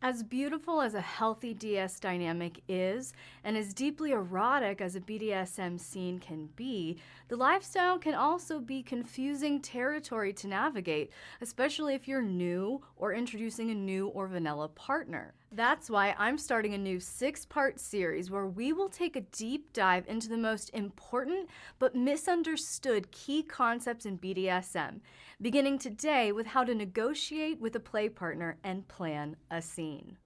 As beautiful as a healthy DS dynamic is, and as deeply erotic as a BDSM scene can be, the lifestyle can also be confusing territory to navigate, especially if you're new or introducing a new or vanilla partner. That's why I'm starting a new 6-part series where we will take a deep dive into the most important but misunderstood key concepts in BDSM, beginning today with how to negotiate with a play partner and plan a scene.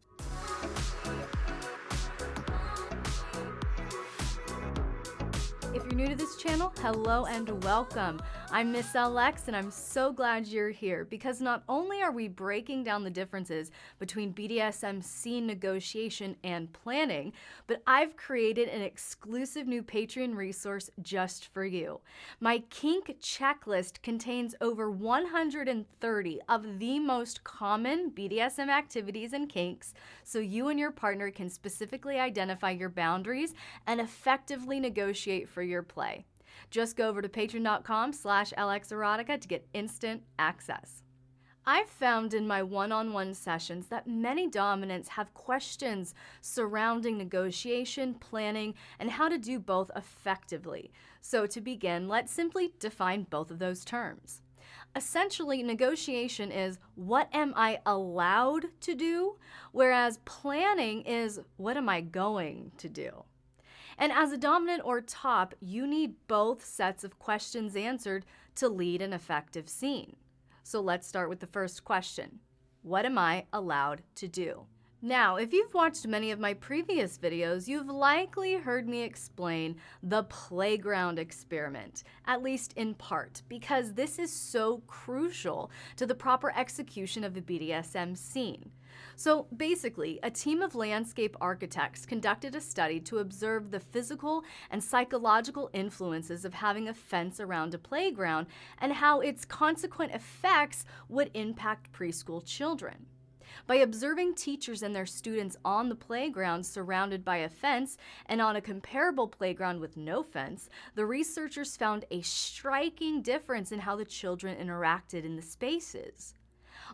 If you're new to this channel, hello and welcome. I'm Miss LX and I'm so glad you're here because not only are we breaking down the differences between BDSM scene negotiation and planning, but I've created an exclusive new Patreon resource just for you. My kink checklist contains over 130 of the most common BDSM activities and kinks, so you and your partner can specifically identify your boundaries and effectively negotiate for your play. Just go over to patreon.com/lxerotica to get instant access. I've found in my one-on-one sessions that many dominants have questions surrounding negotiation, planning, and how to do both effectively. So to begin, let's simply define both of those terms. Essentially, negotiation is what am I allowed to do, whereas planning is what am I going to do. And as a dominant or top, you need both sets of questions answered to lead an effective scene. So let's start with the first question. What am I allowed to do? Now, if you've watched many of my previous videos, you've likely heard me explain the playground experiment, at least in part, because this is so crucial to the proper execution of a BDSM scene. So basically, a team of landscape architects conducted a study to observe the physical and psychological influences of having a fence around a playground and how its consequent effects would impact preschool children. By observing teachers and their students on the playground surrounded by a fence and on a comparable playground with no fence, the researchers found a striking difference in how the children interacted in the spaces.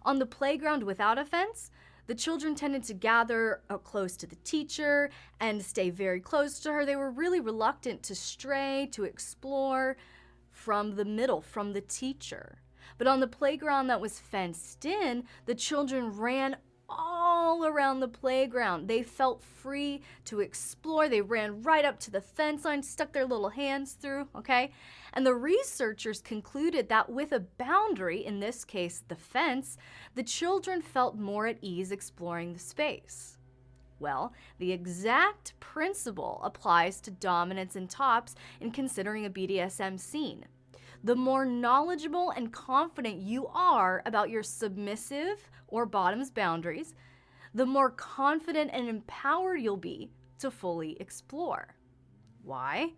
On the playground without a fence, the children tended to gather close to the teacher and stay very close to her. They were really reluctant to stray, to explore from the middle, from the teacher. But on the playground that was fenced in, the children ran all around the playground. They felt free to explore. They ran right up to the fence line, stuck their little hands through, okay? And the researchers concluded that with a boundary, in this case the fence, the children felt more at ease exploring the space. Well, the exact principle applies to dominants and tops in considering a BDSM scene. The more knowledgeable and confident you are about your submissive or bottoms boundaries, the more confident and empowered you'll be to fully explore. Why?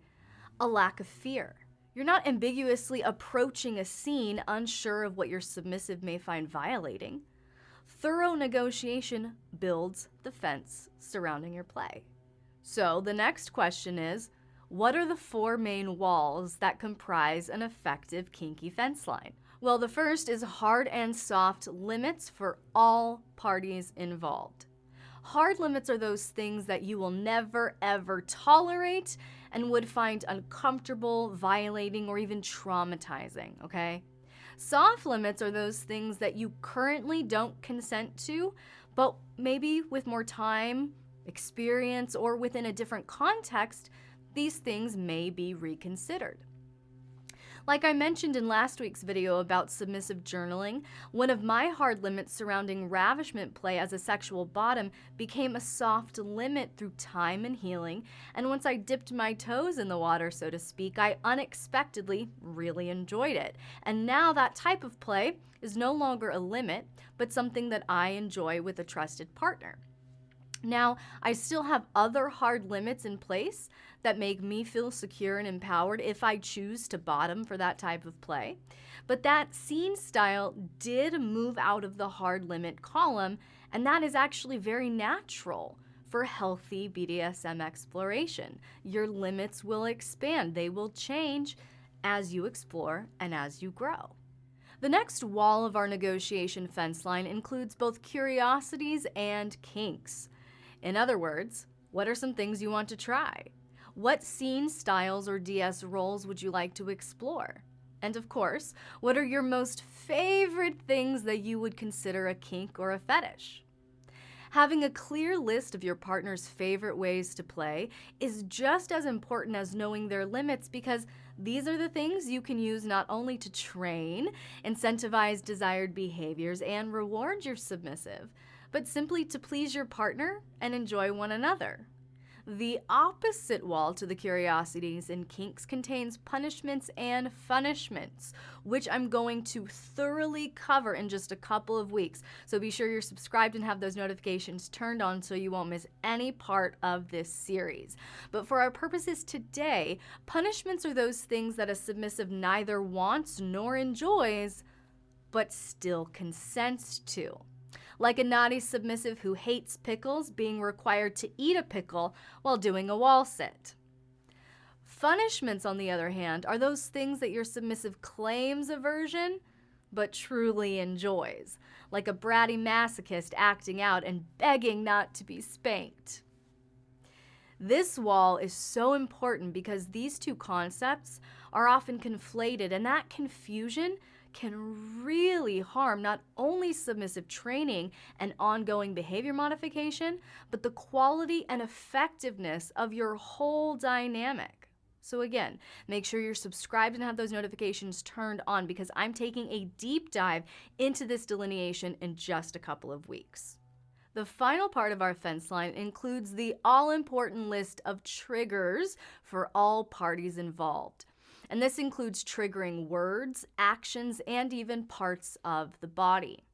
A lack of fear. You're not ambiguously approaching a scene unsure of what your submissive may find violating. Thorough negotiation builds the fence surrounding your play. So the next question is, what are the 4 main walls that comprise an effective kinky fence line? Well, the first is hard and soft limits for all parties involved. Hard limits are those things that you will never ever tolerate and would find uncomfortable, violating, or even traumatizing, okay? Soft limits are those things that you currently don't consent to, but maybe with more time, experience, or within a different context, these things may be reconsidered. Like I mentioned in last week's video about submissive journaling, one of my hard limits surrounding ravishment play as a sexual bottom became a soft limit through time and healing, and once I dipped my toes in the water, so to speak, I unexpectedly really enjoyed it. And now that type of play is no longer a limit, but something that I enjoy with a trusted partner. Now, I still have other hard limits in place that make me feel secure and empowered if I choose to bottom for that type of play. But that scene style did move out of the hard limit column, and that is actually very natural for healthy BDSM exploration. Your limits will expand, they will change as you explore and as you grow. The next wall of our negotiation fence line includes both curiosities and kinks. In other words, what are some things you want to try? What scene styles or DS roles would you like to explore? And of course, what are your most favorite things that you would consider a kink or a fetish? Having a clear list of your partner's favorite ways to play is just as important as knowing their limits, because these are the things you can use not only to train, incentivize desired behaviors, and reward your submissive, but simply to please your partner and enjoy one another. The opposite wall to the curiosities and kinks contains punishments and punishments, which I'm going to thoroughly cover in just a couple of weeks. So be sure you're subscribed and have those notifications turned on so you won't miss any part of this series. But for our purposes today, punishments are those things that a submissive neither wants nor enjoys, but still consents to. Like a naughty submissive who hates pickles being required to eat a pickle while doing a wall sit. Punishments, on the other hand, are those things that your submissive claims aversion, but truly enjoys, like a bratty masochist acting out and begging not to be spanked. This wall is so important because these two concepts are often conflated, and that confusion can really harm not only submissive training and ongoing behavior modification, but the quality and effectiveness of your whole dynamic. So again, make sure you're subscribed and have those notifications turned on, because I'm taking a deep dive into this delineation in just a couple of weeks. The final part of our fence line includes the all-important list of triggers for all parties involved. And this includes triggering words, actions, and even parts of the body.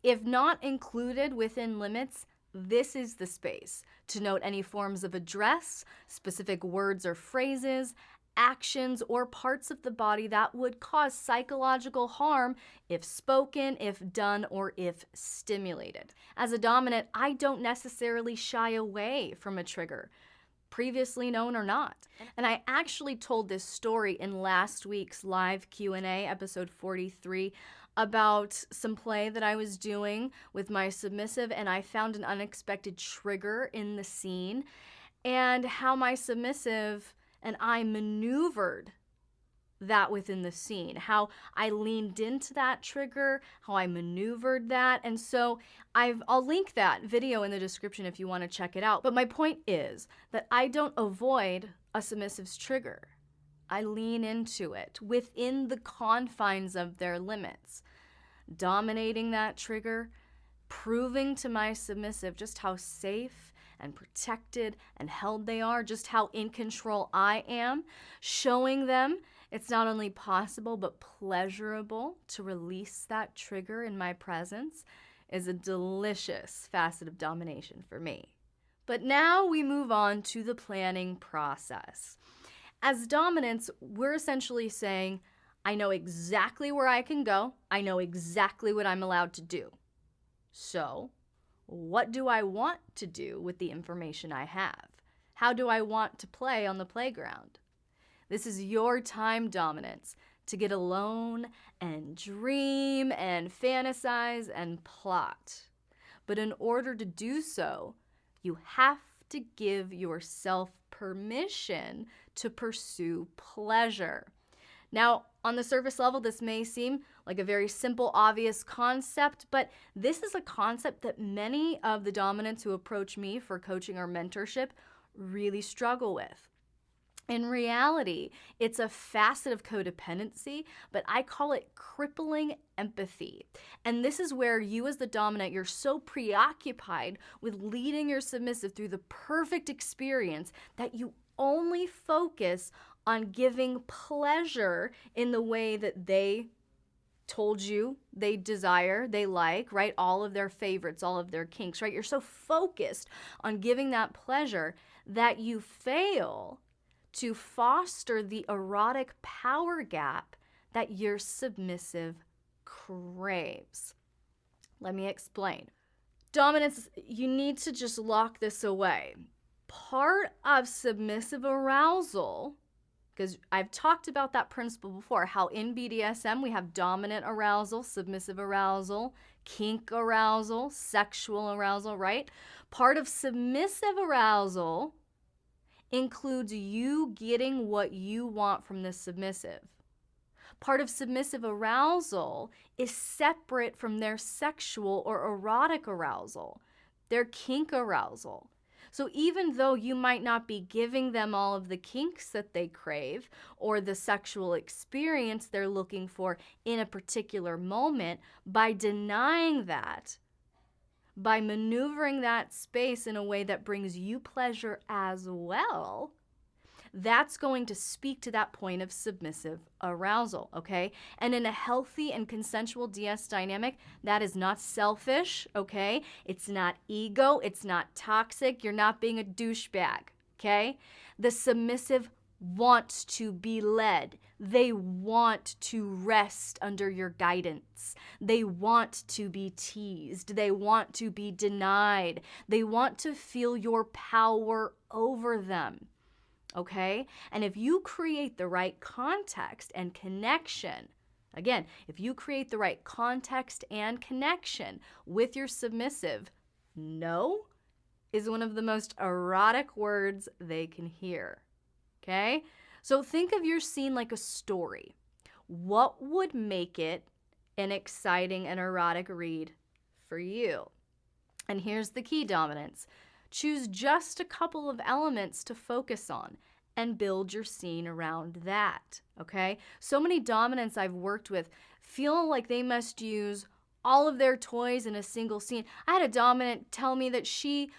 If not included within limits, this is the space to note any forms of address, specific words or phrases, actions, or parts of the body that would cause psychological harm if spoken, if done, or if stimulated. As a dominant, I don't necessarily shy away from a trigger, previously known or not. And I actually told this story in last week's live Q&A, episode 43, about some play that I was doing with my submissive, and I found an unexpected trigger in the scene, and how my submissive and I maneuvered that within the scene, how I leaned into that trigger, how I maneuvered that. And so I'll link that video in the description if you want to check it out. But my point is that I don't avoid a submissive's trigger. I lean into it within the confines of their limits, dominating that trigger, proving to my submissive just how safe and protected and held they are, just how in control I am, showing them it's not only possible but pleasurable to release that trigger in my presence is a delicious facet of domination for me. But now we move on to the planning process. As dominants, we're essentially saying, I know exactly where I can go. I know exactly what I'm allowed to do. So, what do I want to do with the information I have? How do I want to play on the playground? This is your time, dominants, to get alone and dream and fantasize and plot. But in order to do so, you have to give yourself permission to pursue pleasure. Now, on the surface level, this may seem like a very simple, obvious concept, but this is a concept that many of the dominants who approach me for coaching or mentorship really struggle with. In reality, it's a facet of codependency, but I call it crippling empathy. And this is where you as the dominant, you're so preoccupied with leading your submissive through the perfect experience that you only focus on giving pleasure in the way that they told you they desire, they like, right? All of their favorites, all of their kinks, right? You're so focused on giving that pleasure that you fail to foster the erotic power gap that your submissive craves. Let me explain. Dominants, you need to just lock this away. Part of submissive arousal Because I've talked about that principle before, how in BDSM we have dominant arousal, submissive arousal, kink arousal, sexual arousal, right? Part of submissive arousal includes you getting what you want from the submissive. Part of submissive arousal is separate from their sexual or erotic arousal, their kink arousal. So even though you might not be giving them all of the kinks that they crave or the sexual experience they're looking for in a particular moment, by denying that, by maneuvering that space in a way that brings you pleasure as well, that's going to speak to that point of submissive arousal, okay? And in a healthy and consensual DS dynamic, that is not selfish, okay? It's not ego, it's not toxic, you're not being a douchebag, okay? The submissive wants to be led. They want to rest under your guidance. They want to be teased. They want to be denied. They want to feel your power over them. Okay? And if you create the right context and connection, again, if you create the right context and connection with your submissive, no is one of the most erotic words they can hear. Okay? So think of your scene like a story. What would make it an exciting and erotic read for you? And here's the key, dominance. Choose just a couple of elements to focus on and build your scene around that, okay? So many dominants I've worked with feel like they must use all of their toys in a single scene. I had a dominant tell me that she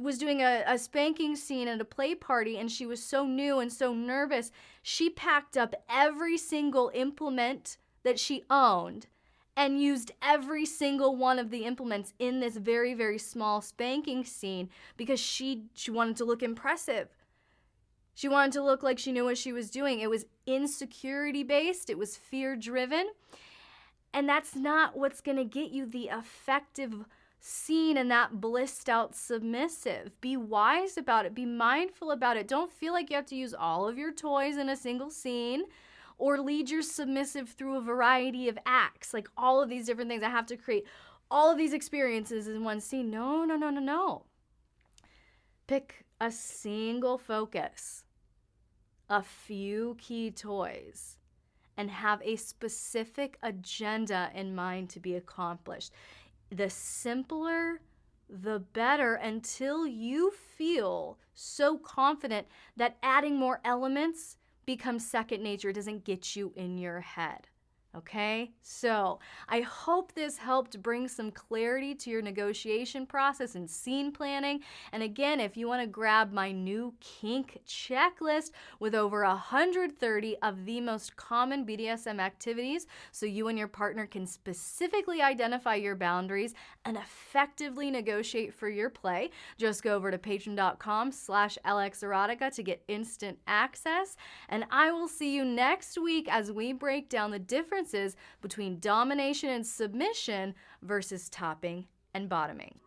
was doing a spanking scene at a play party and she was so new and so nervous. She packed up every single implement that she owned and used every single one of the implements in this very, very small spanking scene because she wanted to look impressive. She wanted to look like she knew what she was doing. It was insecurity based. It was fear driven. And that's not what's going to get you the effective scene and that blissed out submissive. Be wise about it. Be mindful about it. Don't feel like you have to use all of your toys in a single scene or lead your submissive through a variety of acts, like all of these different things. I have to create all of these experiences in one scene. No. Pick a single focus, a few key toys, and have a specific agenda in mind to be accomplished. The simpler, the better, until you feel so confident that adding more elements becomes second nature. It doesn't get you in your head. Okay, so I hope this helped bring some clarity to your negotiation process and scene planning. And again, if you want to grab my new kink checklist with over 130 of the most common BDSM activities so you and your partner can specifically identify your boundaries and effectively negotiate for your play, just go over to patreon.com/LXerotica to get instant access. And I will see you next week as we break down the differences between domination and submission versus topping and bottoming.